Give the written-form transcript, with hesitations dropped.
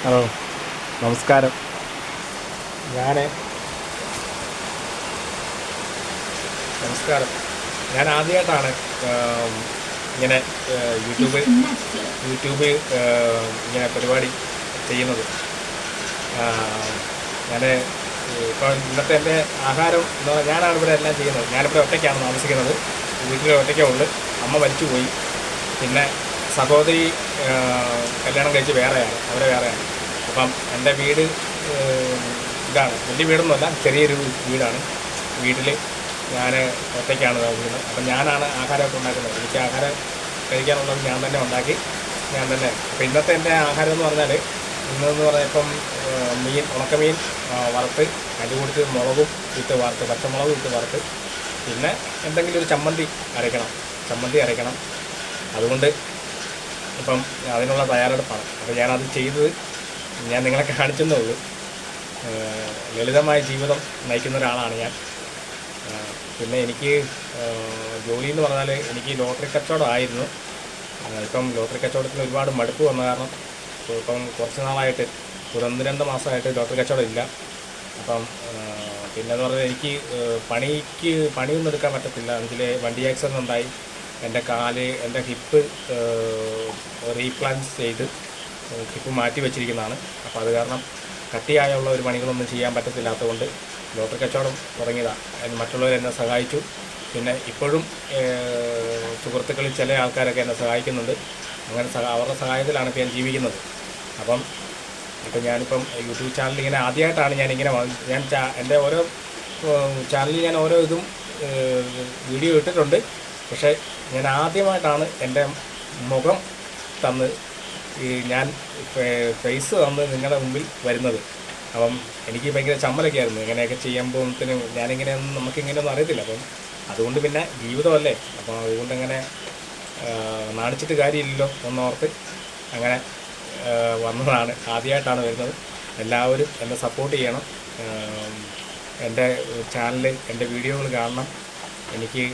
Hello, നമസ്കാരം. ഞാൻ നമസ്കാരം. ഞാൻ ആദ്യമായിട്ടാണ് ഇങ്ങനെ യൂട്യൂബ് യൂട്യൂബ് ഇങ്ങനെ പരിപാടി ചെയ്യുന്നത്. ഞാൻ ഇപ്പോൾ ഇന്നത്തെ എൻ്റെ ആഹാരം എന്ന് പറഞ്ഞാൽ ഞാനാണ് ഇവിടെ എല്ലാം ചെയ്യുന്നത്. ഞാനിവിടെ ഒറ്റയ്ക്കാണ് താമസിക്കുന്നത്. വീട്ടിൽ ഒറ്റയ്ക്കേ ഉള്ളു. അമ്മ മരിച്ചുപോയി. പിന്നെ സഹോദരി കല്യാണം കഴിച്ച് വേറെയാണ്, അവരെ വേറെയാണ്. അപ്പം എൻ്റെ വീട് ഇതാണ്. വലിയ വീടൊന്നുമല്ല, ചെറിയൊരു വീടാണ്. വീട്ടിൽ ഞാൻ ഒറ്റയ്ക്കാണ് താമസിക്കുന്നത്. അപ്പം ഞാനാണ് ആഹാരമൊക്കെ ഉണ്ടാക്കുന്നത്. എനിക്ക് ആഹാരം കഴിക്കാനുള്ളത് ഞാൻ തന്നെ ഉണ്ടാക്കി, ഞാൻ തന്നെ. അപ്പോൾ ഇന്നത്തെ എൻ്റെ ആഹാരം എന്ന് പറഞ്ഞാൽ, ഇന്നെന്ന് പറഞ്ഞാൽ ഇപ്പം ഉണക്കമീൻ വറുത്ത്, അതിൽ കൊടുത്ത് മുളകും ഇട്ട് വറുത്ത്, പച്ചമുളകും ഇട്ട് വറുത്ത്, പിന്നെ എന്തെങ്കിലും ഒരു ചമ്മന്തി അരയ്ക്കണം. അതുകൊണ്ട് ഇപ്പം അതിനുള്ള തയ്യാറെടുപ്പാണ്. അപ്പോൾ ഞാനത് ചെയ്തത് ഞാൻ നിങ്ങളെ കാണിച്ചെന്നേ ഉള്ളൂ. ലളിതമായ ജീവിതം നയിക്കുന്ന ഒരാളാണ് ഞാൻ. പിന്നെ എനിക്ക് ജോലി എന്ന് പറഞ്ഞാൽ എനിക്ക് ലോട്ടറി കച്ചവടമായിരുന്നു. ഇപ്പം ലോട്ടറി കച്ചവടത്തിന് ഒരുപാട് മടുപ്പ് വന്ന കാരണം ഇപ്പം കുറച്ച് നാളായിട്ട് ഒരു 1-2 മാസമായിട്ട് ലോട്ടറി കച്ചവടം ഇല്ല. അപ്പം പിന്നെന്ന് പറഞ്ഞാൽ എനിക്ക് പണിയൊന്നും എടുക്കാൻ പറ്റത്തില്ല. അതിൽ വണ്ടി ആക്സിഡൻ്റ് ഉണ്ടായി. എൻ്റെ ഹിപ്പ് റീപ്ലാന്റ് ചെയ്ത് ഹിപ്പ് മാറ്റി വെച്ചിരിക്കുന്നതാണ്. അപ്പോൾ അത് കാരണം കട്ടിയായുള്ള ഒരു പണികളൊന്നും ചെയ്യാൻ പറ്റത്തില്ലാത്തതുകൊണ്ട് ലോട്ടറി കച്ചവടം തുടങ്ങിയതാണ്. മറ്റുള്ളവർ എന്നെ സഹായിച്ചു. പിന്നെ ഇപ്പോഴും സുഹൃത്തുക്കളിൽ ചില ആൾക്കാരൊക്കെ എന്നെ സഹായിക്കുന്നുണ്ട്. അങ്ങനെ അവരുടെ സഹായത്തിലാണ് ഇപ്പോൾ ഞാൻ ജീവിക്കുന്നത്. അപ്പം ഞാനിപ്പം യൂട്യൂബ് ചാനൽ ഇങ്ങനെ ആദ്യമായിട്ടാണ് എൻ്റെ ഓരോ ചാനലിൽ ഞാൻ ഓരോ ഇതും വീഡിയോ ഇട്ടിട്ടുണ്ട്. പക്ഷേ ഞാൻ ആദ്യമായിട്ടാണ് എൻ്റെ മുഖം തന്ന് ഞാൻ ഫേസ് തന്ന് നിങ്ങളുടെ മുമ്പിൽ വരുന്നത്. അപ്പം എനിക്ക് ഭയങ്കര ചമ്മലൊക്കെ ആയിരുന്നു ഇങ്ങനെയൊക്കെ ചെയ്യുമ്പോഴത്തേനും. നമുക്കിങ്ങനെയൊന്നും അറിയത്തില്ല. അപ്പം അതുകൊണ്ട് പിന്നെ ജീവിതമല്ലേ, അപ്പോൾ അതുകൊണ്ടങ്ങനെ നാണിച്ചിട്ട് കാര്യമില്ലല്ലോ എന്നോർത്ത് അങ്ങനെ വന്നതാണ്. ആദ്യമായിട്ടാണ് വരുന്നത്. എല്ലാവരും എന്നെ സപ്പോർട്ട് ചെയ്യണം. എൻ്റെ ചാനൽ, എൻ്റെ വീഡിയോകൾ കാണണം. എനിക്ക്